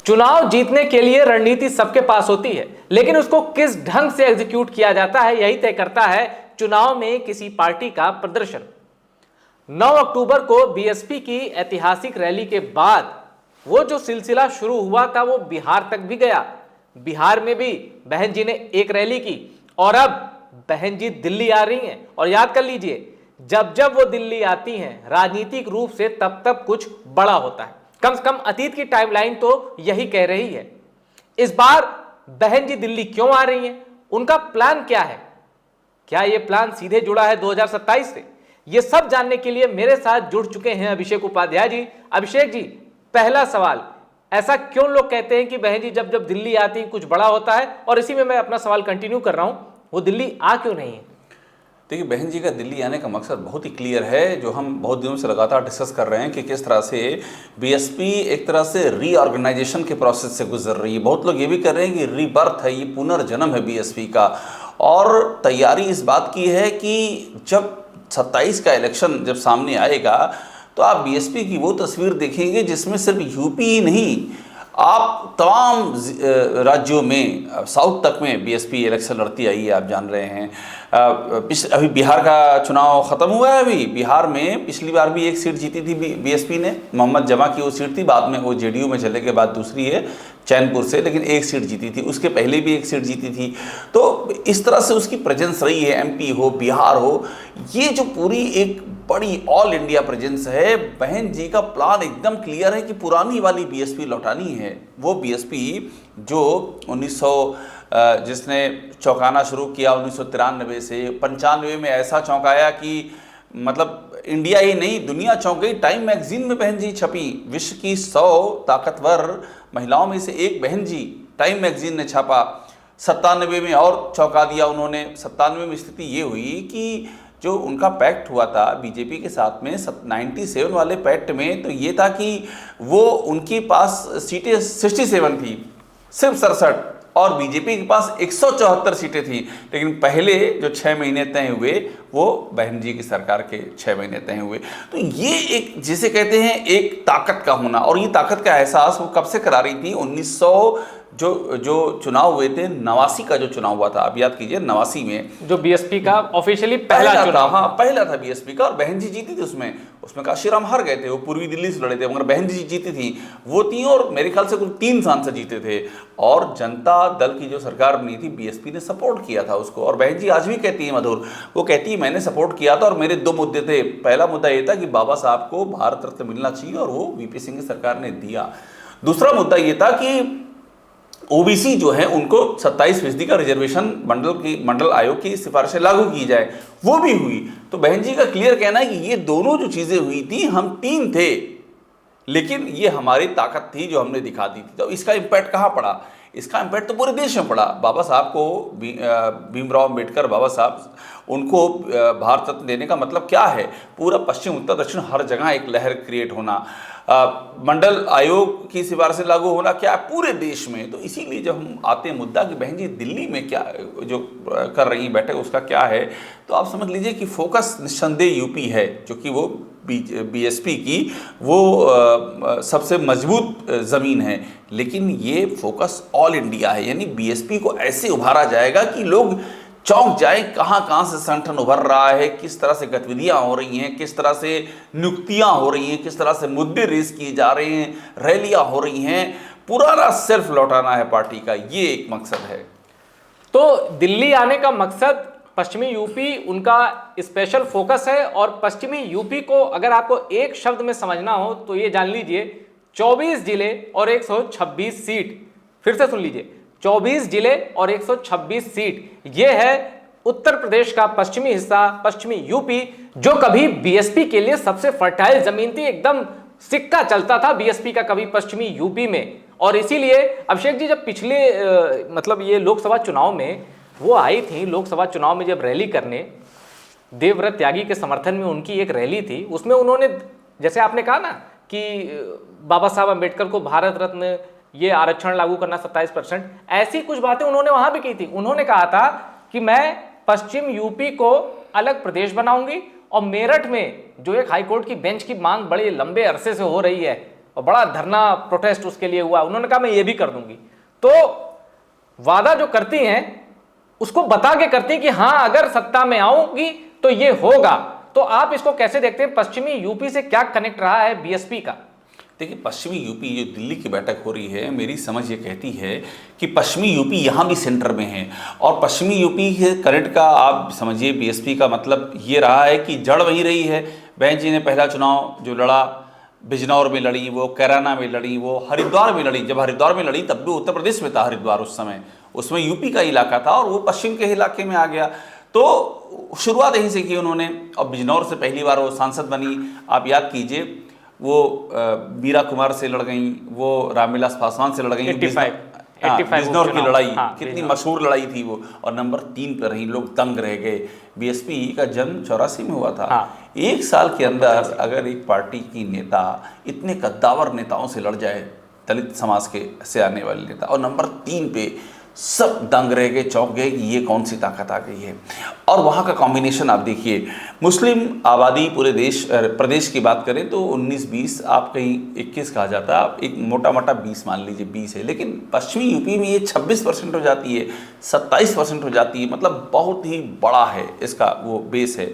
चुनाव जीतने के लिए रणनीति सबके पास होती है, लेकिन उसको किस ढंग से एग्जीक्यूट किया जाता है यही तय करता है चुनाव में किसी पार्टी का प्रदर्शन। 9 अक्टूबर को बीएसपी की ऐतिहासिक रैली के बाद वो जो सिलसिला शुरू हुआ था वो बिहार तक भी गया। बिहार में भी बहन जी ने एक रैली की और अब बहन जी दिल्ली आ रही हैं। और याद कर लीजिए, जब जब वो दिल्ली आती हैं राजनीतिक रूप से तब तब कुछ बड़ा होता है। कम से कम अतीत की टाइमलाइन तो यही कह रही है। इस बार बहन जी दिल्ली क्यों आ रही हैं, उनका प्लान क्या है, क्या यह प्लान सीधे जुड़ा है 2027 से? ये सब जानने के लिए मेरे साथ जुड़ चुके हैं अभिषेक उपाध्याय जी। अभिषेक जी, पहला सवाल, ऐसा क्यों लोग कहते हैं कि बहन जी जब जब दिल्ली आती है कुछ बड़ा होता है, और इसी में मैं अपना सवाल कंटिन्यू कर रहा हूं, वो दिल्ली आ क्यों नहीं है? देखिए, बहन जी का दिल्ली आने का मकसद बहुत ही क्लियर है, जो हम बहुत दिनों से लगातार डिस्कस कर रहे हैं कि किस तरह से बीएसपी एक तरह से रीऑर्गेनाइजेशन के प्रोसेस से गुजर रही है। बहुत लोग ये भी कर रहे हैं कि रीबर्थ है, ये पुनर्जन्म है बीएसपी का। और तैयारी इस बात की है कि जब 27 का इलेक्शन जब सामने आएगा तो आप बीएसपी की वो तस्वीर देखेंगे जिसमें सिर्फ यूपी ही नहीं, आप तमाम राज्यों में साउथ तक में बीएसपी इलेक्शन लड़ती आई है। आप जान रहे हैं, अभी बिहार का चुनाव ख़त्म हुआ है। अभी बिहार में पिछली बार भी एक सीट जीती थी बीएसपी ने, मोहम्मद जमा की वो सीट थी, बाद में वो जेडीयू में चले के बाद दूसरी है चैनपुर से, लेकिन एक सीट जीती थी। उसके पहले भी एक सीट जीती थी। तो इस तरह से उसकी प्रेजेंस रही है, एमपी हो, बिहार हो। ये जो पूरी एक बड़ी ऑल इंडिया प्रेजेंस है, बहन जी का प्लान एकदम क्लियर है कि पुरानी वाली बीएसपी लौटानी है। वो बीएसपी जो 1900 जिसने चौंकाना शुरू किया 1993 से, 95 में ऐसा चौंकाया कि मतलब इंडिया ही नहीं दुनिया चौंक गई। टाइम मैगजीन में बहन जी छपी, विश्व की 100 ताकतवर महिलाओं में से एक बहन जी टाइम मैगजीन ने छापा। 97 में और चौंका दिया उन्होंने। 97 में स्थिति ये हुई कि जो उनका पैक्ट हुआ था बीजेपी के साथ में 97 वाले पैक्ट में, तो ये था कि वो उनके पास सीटें 67 थी, सिर्फ 67, और बीजेपी के पास 174 सीटें थी। लेकिन पहले जो 6 महीने तय हुए वो बहन जी की सरकार के 6 महीने तय हुए। तो ये एक जिसे कहते हैं एक ताकत का होना, और ये ताकत का एहसास वो कब से करा रही थी? 1900 जो चुनाव हुए थे, 89 का जो चुनाव हुआ था, आप याद कीजिए 89 में जो बीएसपी का ऑफिशियली पहला चुनाव, हाँ पहला था बीएसपी का, और बहन जी जीती थी उसमें काशीराम हार गए थे, वो पूर्वी दिल्ली से लड़े थे, मगर बहन जी जीती थी। वो थी, और मेरे ख्याल से कुल 3 सांसद जीते थे। और जनता दल की जो सरकार बनी थी, बीएसपी ने सपोर्ट किया था उसको। और बहन जी आज भी कहती है मधुर, वो कहती है मैंने सपोर्ट किया था और मेरे 2 मुद्दे थे। पहला मुद्दा ये था कि बाबा साहब को भारत रत्न मिलना चाहिए, और वो वीपी सिंह की सरकार ने दिया। दूसरा मुद्दा ये था कि ओबीसी जो है उनको 27% का रिजर्वेशन मंडल आयोग की सिफारिशें लागू की जाए, वो भी हुई। तो बहन जी का क्लियर कहना है कि ये दोनों जो चीजें हुई थी, हम 3 थे, लेकिन ये हमारी ताकत थी जो हमने दिखा दी थी। तो इसका इम्पैक्ट कहाँ पड़ा? इसका इम्पैक्ट तो पूरे देश में पड़ा। बाबा साहब को, भीमराव अम्बेडकर बाबा साहब, उनको भारत रत्न देने का मतलब क्या है? पूरा पश्चिम उत्तर दक्षिण हर जगह एक लहर क्रिएट होना, मंडल आयोग की सिफारिशें लागू होना, क्या पूरे देश में। तो इसीलिए जब हम आते हैं मुद्दा कि बहन जी दिल्ली में क्या जो कर रही बैठक उसका क्या है, तो आप समझ लीजिए कि फोकस निस्संदेह यूपी है, जो कि वो बीएसपी की वो सबसे मजबूत ज़मीन है। लेकिन ये फोकस ऑल इंडिया है, यानी बीएसपी को ऐसे उभारा जाएगा कि लोग चौंक जाए कहाँ से संगठन उभर रहा है, किस तरह से गतिविधियां हो रही हैं, किस तरह से नियुक्तियां हो रही हैं, किस तरह से मुद्दे रेस किए जा रहे हैं, रैलियां हो रही हैं। पुराना सेल्फ लौटाना है पार्टी का, ये एक मकसद है। तो दिल्ली आने का मकसद पश्चिमी यूपी उनका स्पेशल फोकस है। और पश्चिमी यूपी को अगर आपको एक शब्द में समझना हो तो ये जान लीजिए, 24 जिले और 126 सीट। फिर से सुन लीजिए, 24 जिले और 126 सीट, ये है उत्तर प्रदेश का पश्चिमी हिस्सा, पश्चिमी यूपी, जो कभी बीएसपी के लिए सबसे फर्टाइल जमीन थी। एकदम सिक्का चलता था बीएसपी का कभी पश्चिमी यूपी में। और इसीलिए अभिषेक जी जब पिछले मतलब ये लोकसभा चुनाव में वो आई थी, लोकसभा चुनाव में जब रैली करने, देवव्रत त्यागी के समर्थन में उनकी एक रैली थी, उसमें उन्होंने, जैसे आपने कहा ना कि बाबा साहब अम्बेडकर को भारत रत्न, ये आरक्षण लागू करना 27%, ऐसी कुछ बातें उन्होंने वहां भी की थी। उन्होंने कहा था कि मैं पश्चिम यूपी को अलग प्रदेश बनाऊंगी, और मेरठ में जो एक हाईकोर्ट की बेंच की मांग बड़े लंबे अरसे से हो रही है, और बड़ा धरना प्रोटेस्ट उसके लिए हुआ, उन्होंने कहा मैं ये भी कर दूंगी। तो वादा जो करती हैं उसको बता के करती हैं कि हाँ अगर सत्ता में आऊंगी तो ये होगा। तो आप इसको कैसे देखते हैं, पश्चिमी यूपी से क्या कनेक्ट रहा है बीएसपी का? देखिए, पश्चिमी यूपी जो दिल्ली की बैठक हो रही है, मेरी समझ ये कहती है कि पश्चिमी यूपी यहाँ भी सेंटर में है, और पश्चिमी यूपी के करंट का आप समझिए बीएसपी का मतलब ये रहा है कि जड़ वही रही है। बहन जी ने पहला चुनाव जो लड़ा, बिजनौर में लड़ी, वो कैराना में लड़ी, वो हरिद्वार में लड़ी। जब हरिद्वार में लड़ी तब भी उत्तर प्रदेश में था हरिद्वार उस समय, उसमें यूपी का इलाका था, और वो पश्चिम के इलाके में आ गया। तो शुरुआत यहीं से की उन्होंने, और बिजनौर से पहली बार वो सांसद बनी। आप याद कीजिए, वो मीरा कुमार से लड़ गई, वो रामविलास पासवान से लड़ गई, 85 बिजनौर की लड़ाई, कितनी बिजनौर। मशहूर लड़ाई थी वो, और नंबर 3 पर रही, लोग दंग रह गए। बीएसपी का जन्म 84 में हुआ था। एक साल के अंदर अगर एक पार्टी की नेता इतने कद्दावर नेताओं से लड़ जाए, दलित समाज के से आने वाले नेता, और नंबर 3 पे, सब दंग रह गए, चौंक गए कि ये कौन सी ताकत आ गई है। और वहाँ का कॉम्बिनेशन आप देखिए, मुस्लिम आबादी पूरे प्रदेश की बात करें तो 19-20, आप कहीं 21 कहा जाता है, आप एक मोटा मोटा 20 मान लीजिए, 20 है, लेकिन पश्चिमी यूपी में ये 26% हो जाती है, 27% हो जाती है। मतलब बहुत ही बड़ा है इसका वो बेस है।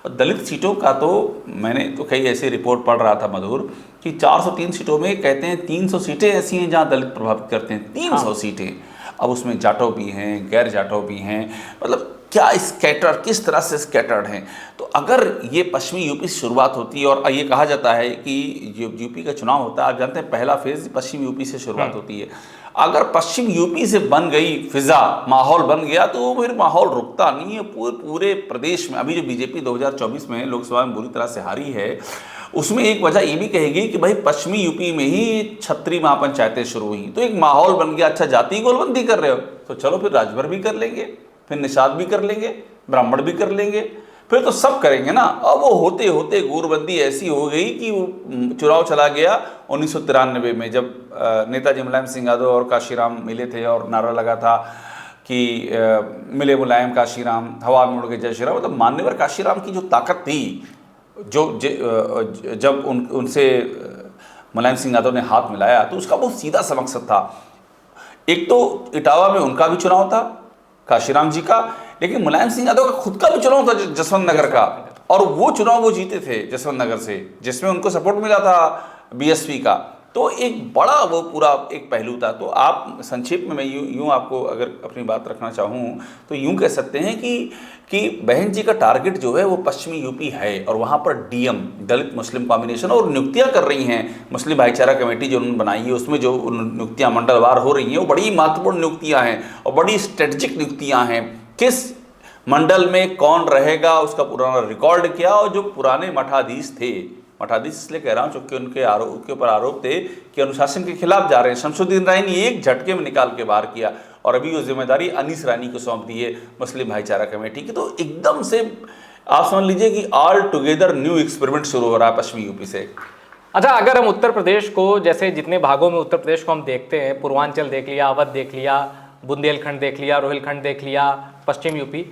और दलित सीटों का तो मैंने तो कई ऐसे रिपोर्ट पढ़ रहा था मधुर, कि 403 सीटों में कहते हैं 300 सीटें ऐसी हैं जहाँ दलित प्रभावित करते हैं, 300 सीटें। अब उसमें जाटव भी हैं, गैर जाटव भी हैं, मतलब क्या स्कैटर, किस तरह से स्कैटर्ड हैं। तो अगर ये पश्चिमी यूपी से शुरुआत होती है, और ये कहा जाता है कि जो यूपी का चुनाव होता है, आप जानते हैं पहला फेज पश्चिम यूपी से शुरुआत होती है। अगर पश्चिम यूपी से बन गई फिजा, माहौल बन गया, तो फिर माहौल रुकता नहीं है पूरे प्रदेश में। अभी जो बीजेपी 2024 में लोकसभा में बुरी तरह से हारी है, उसमें एक वजह ये भी कहेगी कि भाई पश्चिमी यूपी में ही छत्री महापंचायतें शुरू हुई, तो एक माहौल बन गया। अच्छा, जाति गोलबंदी कर रहे हो तो चलो फिर राजभर भी कर लेंगे, फिर निषाद भी कर लेंगे, ब्राह्मण भी कर लेंगे, फिर तो सब करेंगे ना। अब वो होते होते गोरबंदी ऐसी हो गई कि वो चुनाव चला गया 1993 में, जब नेताजी मुलायम सिंह यादव और काशीराम मिले थे, और नारा लगा था कि मिले मुलायम काशीराम, हवा में उड़ के जय श्री राम। मतलब मान्यवर काशीराम की जो ताकत थी, जब उनसे मुलायम सिंह यादव ने हाथ मिलाया, तो उसका बहुत सीधा सा मकसद था। एक तो इटावा में उनका भी चुनाव था, काशीराम जी का, लेकिन मुलायम सिंह यादव का खुद का भी चुनाव था जसवंत नगर का, और वो चुनाव वो जीते थे जसवंत नगर से, जिसमें उनको सपोर्ट मिला था बीएसपी का। तो एक बड़ा वो पूरा एक पहलू था। तो आप संक्षेप में, मैं यूँ आपको अगर अपनी बात रखना चाहूँ तो यूँ कह सकते हैं कि बहन जी का टारगेट जो है वो पश्चिमी यूपी है, और वहाँ पर डीएम, दलित मुस्लिम कॉम्बिनेशन, और नियुक्तियाँ कर रही हैं। मुस्लिम भाईचारा कमेटी जो उन्होंने बनाई है, उसमें जो नियुक्तियाँ मंडलवार हो रही हैं, वो बड़ी महत्वपूर्ण नियुक्तियाँ हैं और बड़ी स्ट्रेटजिक नियुक्तियाँ हैं। किस मंडल में कौन रहेगा, उसका पुराना रिकॉर्ड क्या, और जो पुराने मठाधीश थे, मठाधीश इसलिए कह रहा हूँ क्योंकि उनके ऊपर आरोप थे कि अनुशासन के खिलाफ जा रहे हैं, शमसुद्दीन राय ने एक झटके में निकाल के बाहर किया, और अभी वो जिम्मेदारी अनीस रानी को सौंप दी है मुस्लिम भाईचारा कमेटी की। तो एकदम से आप समझ लीजिए कि ऑल टुगेदर न्यू एक्सपेरिमेंट शुरू हो रहा है पश्चिमी यूपी से। अच्छा, अगर हम उत्तर प्रदेश को, जैसे जितने भागों में उत्तर प्रदेश को हम देखते हैं, पूर्वांचल देख लिया, अवध देख लिया, बुंदेलखंड देख लिया, रोहिलखंड देख लिया, पश्चिम यूपी,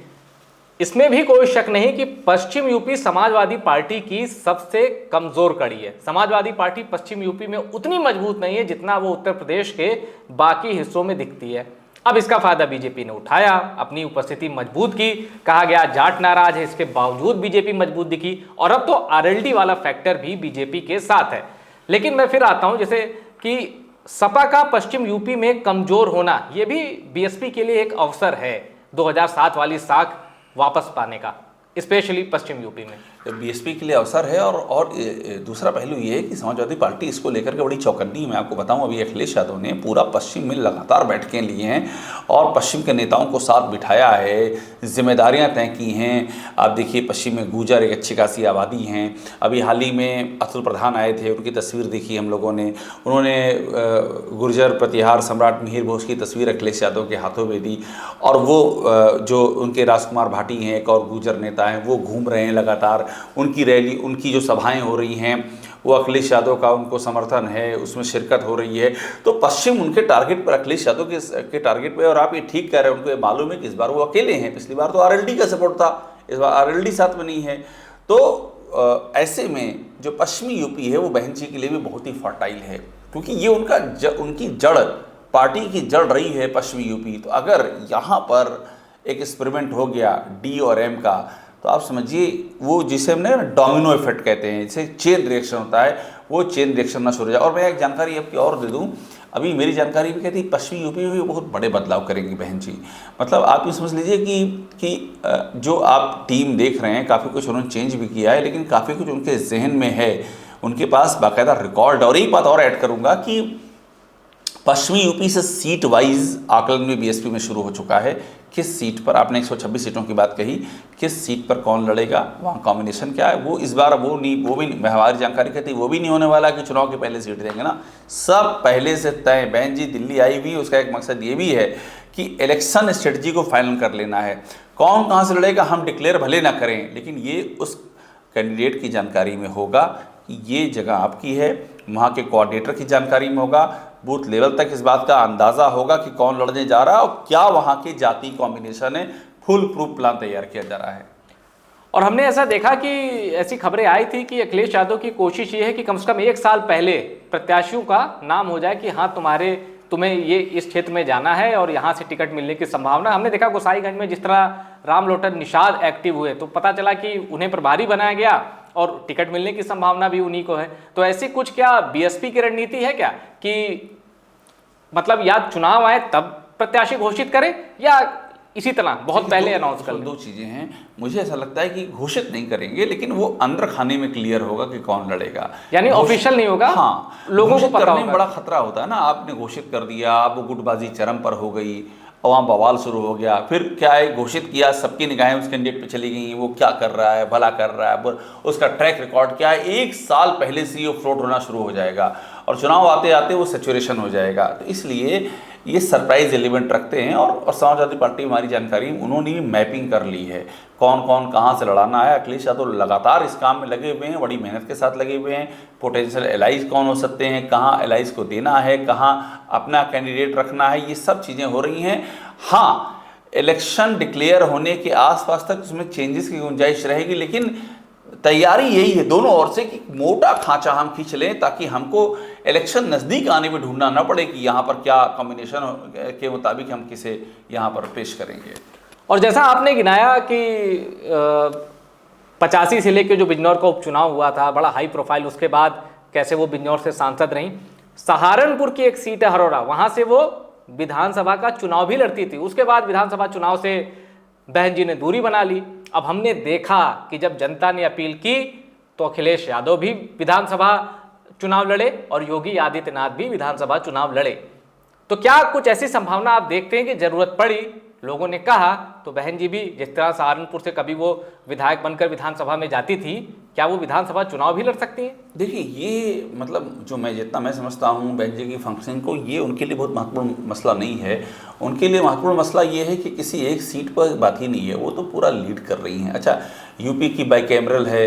इसमें भी कोई शक नहीं कि पश्चिम यूपी समाजवादी पार्टी की सबसे कमजोर कड़ी है। समाजवादी पार्टी पश्चिम यूपी में उतनी मजबूत नहीं है जितना वो उत्तर प्रदेश के बाकी हिस्सों में दिखती है। अब इसका फायदा बीजेपी ने उठाया, अपनी उपस्थिति मजबूत की। कहा गया जाट नाराज है, इसके बावजूद बीजेपी मजबूत दिखी, और अब तो आरएलडी वाला फैक्टर भी बीजेपी के साथ है। लेकिन मैं फिर आता हूं, जैसे कि सपा का पश्चिम यूपी में कमजोर होना, यह भी बीएसपी के लिए एक अवसर है 2007 वाली साख वापस पाने का, स्पेशली पश्चिम यूपी में। बीएसपी के लिए अवसर है, और दूसरा पहलू ये है कि समाजवादी पार्टी इसको लेकर के बड़ी चौकन्नी है। मैं आपको बताऊं, अभी अखिलेश यादव ने पूरा पश्चिम में लगातार बैठकें ली हैं और पश्चिम के नेताओं को साथ बिठाया है, जिम्मेदारियां तय की हैं। आप देखिए, पश्चिम में गुर्जर एक अच्छी खासी आबादी हैं। अभी हाल ही में अतुल प्रधान आए थे, उनकी तस्वीर देखी हम लोगों ने, उन्होंने गुर्जर प्रतिहार सम्राट मिहिर घोष की तस्वीर अखिलेश यादव के हाथों में दी, और वो जो उनके राजकुमार भाटी हैं, एक और गुर्जर नेता हैं, वो घूम रहे हैं लगातार। उनकी रैली, उनकी जो सभाएं हो रही हैं, वो अखिलेश यादव का उनको समर्थन है, उसमें शिरकत हो रही है। तो पश्चिम उनके टारगेट पर, अखिलेश यादव के टारगेट पर। और आप ये ठीक कह रहे हैं, उनको ये मालूम है कि इस बार वो अकेले हैं। पिछली बार तो आरएलडी का सपोर्ट था, इस बार आरएलडी साथ में नहीं है। तो ऐसे में जो पश्चिमी यूपी है वो बहन जी के लिए भी बहुत ही फर्टाइल है, क्योंकि ये उनकी जड़, पार्टी की जड़ रही है पश्चिमी यूपी। तो अगर यहाँ पर एक एक्सपेरिमेंट हो गया डी और एम का, तो आप समझिए वो जिसे हमने डोमिनो इफेक्ट कहते हैं, जिसे चेन रिएक्शन होता है, वो चेन रिएक्शन ना शुरू हो जाए। और मैं एक जानकारी आपकी और दे दूं, अभी मेरी जानकारी भी कहती है पश्चिमी यूपी में भी बहुत बड़े बदलाव करेंगी बहन जी। मतलब आप ये समझ लीजिए कि जो आप टीम देख रहे हैं, काफ़ी कुछ उन्होंने चेंज भी किया है, लेकिन काफ़ी कुछ उनके जहन में है, उनके पास बाकायदा रिकॉर्ड। और एक बात और ऐड करूँगा कि पश्चिमी यूपी से सीट वाइज आकलन भी बीएसपी में शुरू हो चुका है। किस सीट पर, आपने 126 सीटों की बात कही, किस सीट पर कौन लड़ेगा, वहाँ कॉम्बिनेशन क्या है, वो इस बार वो भी हमारी जानकारी कहती है वो भी नहीं होने वाला कि चुनाव के पहले सीट देंगे ना, सब पहले से तय। बहन जी दिल्ली आई भी, उसका एक मकसद ये भी है कि इलेक्शन स्ट्रेटजी को फाइनल कर लेना है। कौन कहाँ से लड़ेगा हम डिक्लेयर भले ना करें, लेकिन ये उस कैंडिडेट की जानकारी में होगा कि ये जगह आपकी है, वहाँ के कोऑर्डिनेटर की जानकारी में होगा, बूथ लेवल तक इस बात का अंदाज़ा होगा कि कौन लड़ने जा रहा है और क्या वहाँ की जाति कॉम्बिनेशन है। फुल प्रूफ प्लान तैयार किया जा रहा है। और हमने ऐसा देखा कि ऐसी खबरें आई थी कि अखिलेश यादव की कोशिश ये है कि कम से कम 1 साल पहले प्रत्याशियों का नाम हो जाए कि हाँ तुम्हें ये इस क्षेत्र में जाना है और यहाँ से टिकट मिलने की संभावना। हमने देखा गोसाईगंज में जिस तरह रामलोटन निषाद एक्टिव हुए तो पता चला कि उन्हें प्रभारी बनाया गया और टिकट मिलने की संभावना भी उन्हीं को है। तो ऐसी कुछ क्या बीएसपी की रणनीति है क्या कि मतलब या चुनाव आए तब प्रत्याशी घोषित करें या इसी तरह बहुत पहले अनाउंस कर? दो चीज़ें हैं। मुझे ऐसा लगता है कि घोषित नहीं करेंगे, लेकिन वो अंदर खाने में क्लियर होगा कि कौन लड़ेगा, यानी ऑफिशियल नहीं होगा। हाँ, लोगों को पता होगा। बड़ा खतरा होता है ना, आपने घोषित कर दिया, अब वो गुटबाजी चरम पर हो गई, वहाँ बवाल शुरू हो गया, फिर क्या है, घोषित किया, सबकी निगाहें उस कैंडिडेट पे चली गई, वो क्या कर रहा है, भला कर रहा है, उसका ट्रैक रिकॉर्ड क्या है, 1 साल पहले से वो फ्लोट होना शुरू हो जाएगा और चुनाव आते आते वो सैचुरेशन हो जाएगा। तो इसलिए ये सरप्राइज एलिमेंट रखते हैं। और समाजवादी पार्टी हमारी जानकारी उन्होंने भी मैपिंग कर ली है कौन कौन कहाँ से लड़ाना है। अखिलेश यादव लगातार इस काम में लगे हुए हैं, बड़ी मेहनत के साथ लगे हुए हैं। पोटेंशियल एलाइज कौन हो सकते हैं, कहाँ एलाइज को देना है, कहाँ अपना कैंडिडेट रखना है, ये सब चीज़ें हो रही हैं। हाँ, इलेक्शन डिक्लेयर होने के आसपास तक उसमें चेंजेस की गुंजाइश रहेगी, लेकिन तैयारी यही है दोनों ओर से कि मोटा खांचा हम खींच लें ताकि हमको इलेक्शन नज़दीक आने में ढूंढना ना पड़े कि यहाँ पर क्या कॉम्बिनेशन के मुताबिक हम किसे यहाँ पर पेश करेंगे। और जैसा आपने गिनाया कि 85 से लेकर जो बिजनौर का उपचुनाव हुआ था, बड़ा हाई प्रोफाइल, उसके बाद कैसे वो बिजनौर से सांसद रहीं। सहारनपुर की एक सीट है हरोरा, वहाँ से वो विधानसभा का चुनाव भी लड़ती थी। उसके बाद विधानसभा चुनाव से बहन जी ने दूरी बना ली। अब हमने देखा कि जब जनता ने अपील की तो अखिलेश यादव भी विधानसभा चुनाव लड़े और योगी आदित्यनाथ भी विधानसभा चुनाव लड़े। तो क्या कुछ ऐसी संभावना आप देखते हैं कि जरूरत पड़ी, लोगों ने कहा तो बहन जी भी जिस तरह सहारनपुर से कभी वो विधायक बनकर विधानसभा में जाती थी, क्या वो विधानसभा चुनाव भी लड़ सकती हैं? देखिए, ये मतलब जो जितना मैं समझता हूँ बहन जी की फंक्शनिंग को, ये उनके लिए बहुत महत्वपूर्ण मसला नहीं है। उनके लिए महत्वपूर्ण मसला ये है कि किसी एक सीट पर बात ही नहीं है, वो तो पूरा लीड कर रही हैं। अच्छा, यूपी की बाइकैमरल है,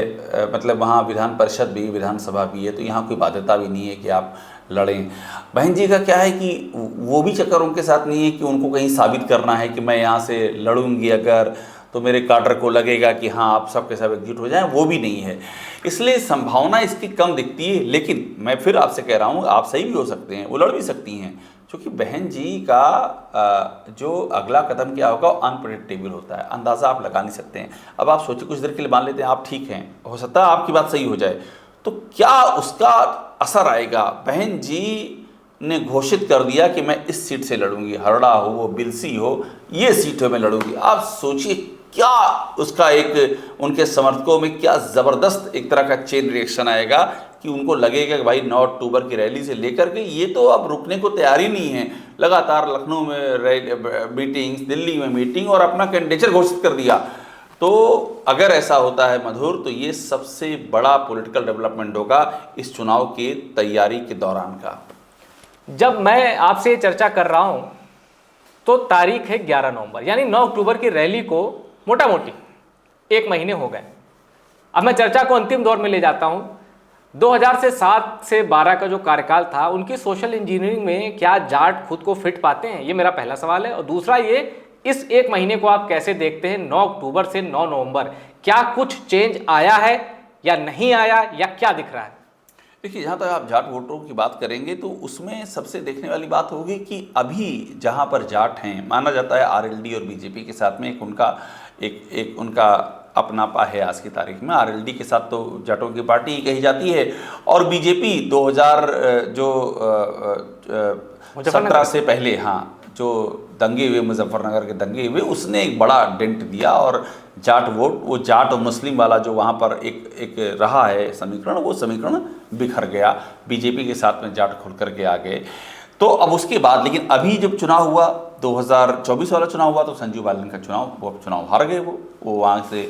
मतलब वहाँ विधान परिषद भी विधानसभा भी है, तो यहाँ कोई बाध्यता भी नहीं है कि आप लड़ें। बहन जी का क्या है कि वो भी चक्कर उनके साथ नहीं है कि उनको कहीं साबित करना है कि मैं यहाँ से लड़ूंगी अगर तो मेरे काडर को लगेगा कि हाँ आप सबके सब एकजुट हो जाएं, वो भी नहीं है। इसलिए संभावना इसकी कम दिखती है। लेकिन मैं फिर आपसे कह रहा हूँ, आप सही भी हो सकते हैं, वो लड़ भी सकती हैं, क्योंकि बहन जी का जो अगला कदम क्या होगा अनप्रेडिक्टेबल होता है, अंदाज़ा आप लगा नहीं सकते हैं। अब आप सोचिए, कुछ देर के लिए मान लेते हैं आप ठीक हैं, हो सकता है आपकी बात सही हो जाए, तो क्या उसका असर आएगा। बहन जी ने घोषित कर दिया कि मैं इस सीट से लड़ूंगी, हरड़ा हो, वो बिलसी हो, ये सीट है मैं लड़ूंगी। आप सोचिए क्या उसका एक उनके समर्थकों में क्या ज़बरदस्त एक तरह का चेन रिएक्शन आएगा कि उनको लगेगा कि भाई 9 अक्टूबर की रैली से लेकर के ये तो अब रुकने को तैयार ही नहीं है। लगातार लखनऊ में मीटिंग्स, दिल्ली में मीटिंग और अपना कैंडिडेचर घोषित कर दिया। तो अगर ऐसा होता है मधुर, तो ये सबसे बड़ा पॉलिटिकल डेवलपमेंट होगा इस चुनाव की तैयारी के दौरान का। जब मैं आपसे चर्चा कर रहा हूं तो तारीख है 11 नवंबर, यानी 9 अक्टूबर की रैली को मोटा मोटी 1 महीने हो गए। अब मैं चर्चा को अंतिम दौर में ले जाता हूं। 2007 से 12 का जो कार्यकाल था, उनकी सोशल इंजीनियरिंग में क्या जाट खुद को फिट पाते हैं, ये मेरा पहला सवाल है। और दूसरा ये, इस 1 महीने को आप कैसे देखते हैं, 9 अक्टूबर से 9 नवंबर, क्या कुछ चेंज आया है या नहीं आया, या क्या दिख रहा है? देखिए, जहाँ तक आप जाट वोटरों की बात करेंगे तो उसमें सबसे देखने वाली बात होगी कि अभी जहाँ पर जाट हैं, माना जाता है आरएलडी और बीजेपी के साथ में एक उनका अपनापा है। आज की तारीख में आरएलडी के साथ तो जाटों की पार्टी कही जाती है, और बीजेपी 2000 जो 17 से पहले, हाँ, जो दंगे हुए, मुजफ्फरनगर के दंगे हुए, उसने एक बड़ा डेंट दिया, और जाट वोट, वो जाट और मुस्लिम वाला जो वहाँ पर एक रहा है समीकरण, वो समीकरण बिखर गया। बीजेपी के साथ में जाट खुल करके आ गए। तो अब उसके बाद, लेकिन अभी जब चुनाव हुआ, 2024 वाला चुनाव हुआ, तो संजीव बालियान का चुनाव, वो चुनाव हार गए। वो वहाँ से,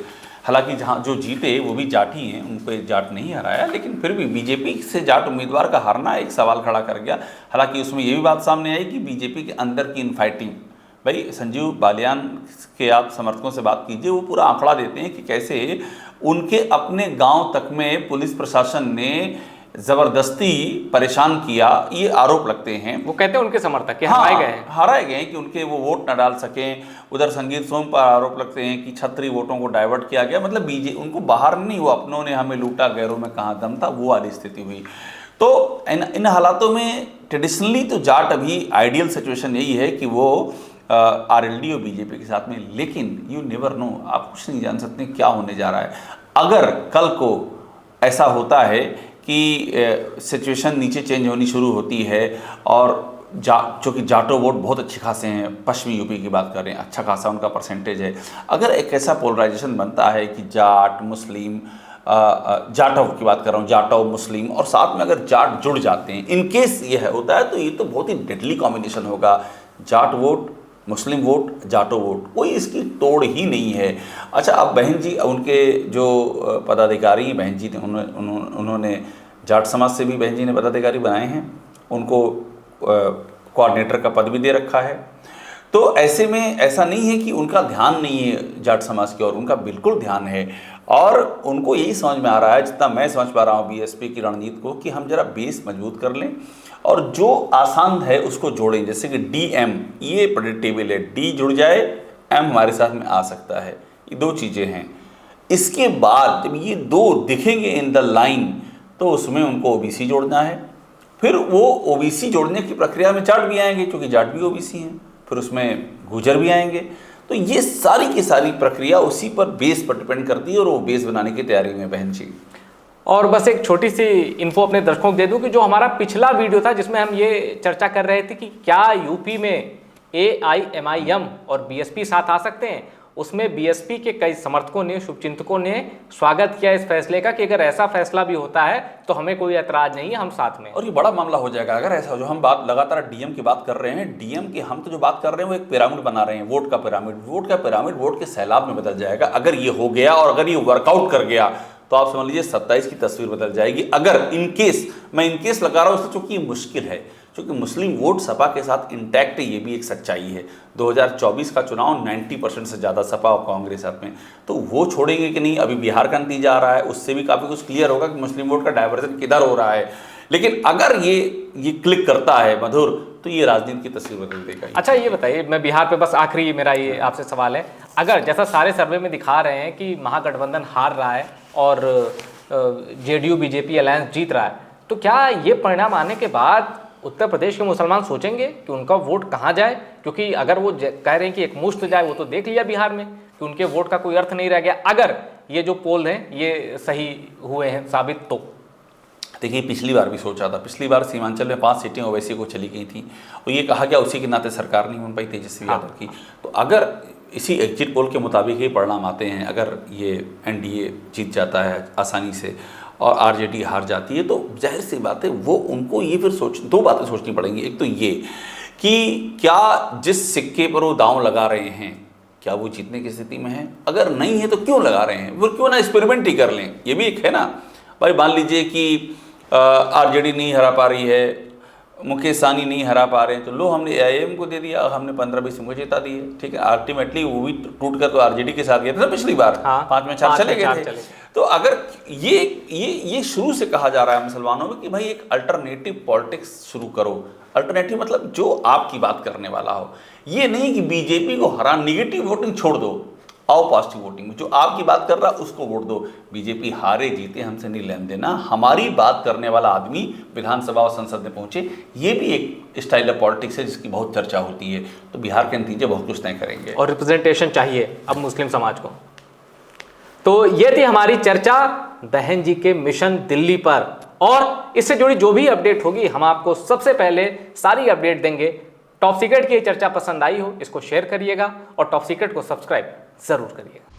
हालांकि जहाँ जो जीते वो भी जाट ही हैं, उनको जाट नहीं हराया, लेकिन फिर भी बीजेपी से जाट उम्मीदवार का हारना एक सवाल खड़ा कर गया। हालांकि उसमें ये भी बात सामने आई कि बीजेपी के अंदर की इनफाइटिंग, भाई संजीव बालियान के आप समर्थकों से बात कीजिए, वो पूरा आंकड़ा देते हैं कि कैसे उनके अपने गांव तक में पुलिस प्रशासन ने ज़बरदस्ती परेशान किया, ये आरोप लगते हैं। वो कहते हैं उनके समर्थक के हराए गए हैं कि उनके वो वोट न डाल सकें। उधर संगीत सोम पर आरोप लगते हैं कि छत्री वोटों को डाइवर्ट किया गया, मतलब उनको बाहर नहीं हुआ, अपनों ने हमें लूटा, गैरों में कहाँ दम था, वो वाली स्थिति हुई। तो इन हालातों में ट्रेडिशनली तो जाट अभी आइडियल सिचुएशन यही है कि वो आरएलडी और बीजेपी के साथ में, लेकिन यू नेवर नो, आप कुछ नहीं जान सकते क्या होने जा रहा है। अगर कल को ऐसा होता है कि सिचुएशन नीचे चेंज होनी शुरू होती है, और चूँकि जाटो वोट बहुत अच्छे खासे हैं, पश्चिमी यूपी की बात कर रहे हैं, अच्छा खासा उनका परसेंटेज है। अगर एक ऐसा पोलराइजेशन बनता है कि जाट मुस्लिम, जाटव की बात कर रहा हूँ, जाटव मुस्लिम, और साथ में अगर जाट जुड़ जाते हैं, इन केस ये होता है, तो ये तो बहुत ही डेडली कॉम्बिनेशन होगा। जाट वोट, मुस्लिम वोट, जाटो वोट, कोई इसकी तोड़ ही नहीं है। अच्छा, अब बहन जी, उनके जो पदाधिकारी बहन जी थे, उन्होंने जाट समाज से भी बहन जी ने पदाधिकारी बनाए हैं, उनको कोऑर्डिनेटर का पद भी दे रखा है। तो ऐसे में ऐसा नहीं है कि उनका ध्यान नहीं है जाट समाज की ओर, उनका बिल्कुल ध्यान है, और उनको यही समझ में आ रहा है, जितना मैं समझ पा रहा हूँ बीएसपी की रणनीति को, कि हम जरा बेस मजबूत कर लें और जो आसान है उसको जोड़ें। जैसे कि डीएम, ये प्रेडिक्टेबल है, डी जुड़ जाए, एम हमारे साथ में आ सकता है, ये दो चीज़ें हैं। इसके बाद जब ये दो दिखेंगे इन द लाइन, तो उसमें उनको ओबीसी जोड़ना है। फिर वो ओबीसी जोड़ने की प्रक्रिया में जाट भी आएंगे, क्योंकि जाट भी ओबीसी हैं, फिर उसमें गुर्जर भी आएंगे। तो ये सारी की सारी प्रक्रिया उसी पर, बेस पर डिपेंड करती है, और वो बेस बनाने की तैयारी में बहन जी। और बस एक छोटी सी इन्फो अपने दर्शकों को दे दूं कि जो हमारा पिछला वीडियो था, जिसमें हम ये चर्चा कर रहे थे कि क्या यूपी में एआईएमआईएम और बीएसपी साथ आ सकते हैं, उसमें बीएसपी के कई समर्थकों ने, शुभचिंतकों ने स्वागत किया इस फैसले का कि अगर ऐसा फैसला भी होता है तो हमें कोई ऐतराज नहीं है, हम साथ में। और ये बड़ा मामला हो जाएगा अगर ऐसा, जो हम बात लगातार डीएम की बात कर रहे हैं, डीएम की हम तो जो बात कर रहे हैं वो एक पिरामिड बना रहे हैं, वोट का पिरामिड, वोट के सैलाब में बदल जाएगा अगर ये हो गया, और अगर ये वर्कआउट कर गया तो आप समझ लीजिए 27 की तस्वीर बदल जाएगी। अगर इनकेस, मैं इनकेस लगा रहा हूँ इसलिए चूंकि मुश्किल है, क्योंकि मुस्लिम वोट सपा के साथ इंटैक्ट है, ये भी एक सच्चाई है। 2024 का चुनाव 90% से ज़्यादा सपा और कांग्रेस साथ में, तो वो छोड़ेंगे कि नहीं, अभी बिहार का नतीजा आ रहा है, उससे भी काफ़ी कुछ क्लियर होगा कि मुस्लिम वोट का डाइवर्जन किधर हो रहा है। लेकिन अगर ये क्लिक करता है मधुर, तो ये राजनीति की तस्वीर बदल देगा। अच्छा, ये बताइए, मैं बिहार पे बस आखिरी मेरा ये आपसे सवाल है, अगर जैसा सारे सर्वे में दिखा रहे हैं कि महागठबंधन हार रहा है और जेडीयू बीजेपी अलायंस जीत रहा है, तो क्या ये परिणाम आने के बाद उत्तर प्रदेश के मुसलमान सोचेंगे कि उनका वोट कहाँ जाए? क्योंकि अगर वो कह रहे हैं कि एक मुश्त जाए, वो तो देख लिया बिहार में कि उनके वोट का कोई अर्थ नहीं रह गया, अगर ये जो पोल हैं ये सही हुए हैं साबित तो। देखिए, पिछली बार भी सोचा था, पिछली बार सीमांचल में 5 सीटें ओवैसी को चली गई थी, और ये कहा गया उसी के नाते सरकार नहीं बन पाई तेजस्वी यादव की। तो अगर इसी एग्जिट पोल के मुताबिक ये परिणाम आते हैं, अगर ये एनडीए जीत जाता है आसानी से और आरजेडी हार जाती है, तो जाहिर सी बात है वो उनको ये फिर दो बातें सोचनी पड़ेंगी। एक तो ये कि क्या जिस सिक्के पर वो दांव लगा रहे हैं, क्या वो जीतने की स्थिति में है? अगर नहीं है तो क्यों लगा रहे हैं? वो क्यों ना एक्सपेरिमेंट ही कर लें, ये भी एक है ना भाई। मान लीजिए कि आरजेडी नहीं हरा पा रही है, मुकेश सहनी नहीं हरा पा रहे हैं, तो लो हमने एआईएम को दे दिया, हमने 15-20 को जिता दिए, ठीक है। अल्टीमेटली वो भी टूट कर तो आरजेडी के साथ गया था पिछली बार, 5 में 4 चले गए थे। तो अगर ये शुरू से कहा जा रहा है मुसलमानों में कि भाई एक अल्टरनेटिव पॉलिटिक्स शुरू करो, अल्टरनेटिव मतलब जो आपकी बात करने वाला हो, ये नहीं कि बीजेपी को हरा, निगेटिव वोटिंग छोड़ दो, आओ पॉजिटिव वोटिंग में, जो आपकी बात कर रहा है उसको वोट दो। बीजेपी हारे जीते हमसे नहीं लेन देना, हमारी बात करने वाला आदमी विधानसभा और संसद में पहुंचे, ये भी एक स्टाइल ऑफ पॉलिटिक्स है जिसकी बहुत चर्चा होती है। तो बिहार के नतीजे बहुत कुछ तय करेंगे। और रिप्रेजेंटेशन चाहिए अब मुस्लिम समाज को। तो ये थी हमारी चर्चा बहन जी के मिशन दिल्ली पर, और इससे जुड़ी जो भी अपडेट होगी हम आपको सबसे पहले सारी अपडेट देंगे। टॉप सीक्रेट की ये चर्चा पसंद आई हो इसको शेयर करिएगा और टॉप सीक्रेट को सब्सक्राइब जरूर करिएगा।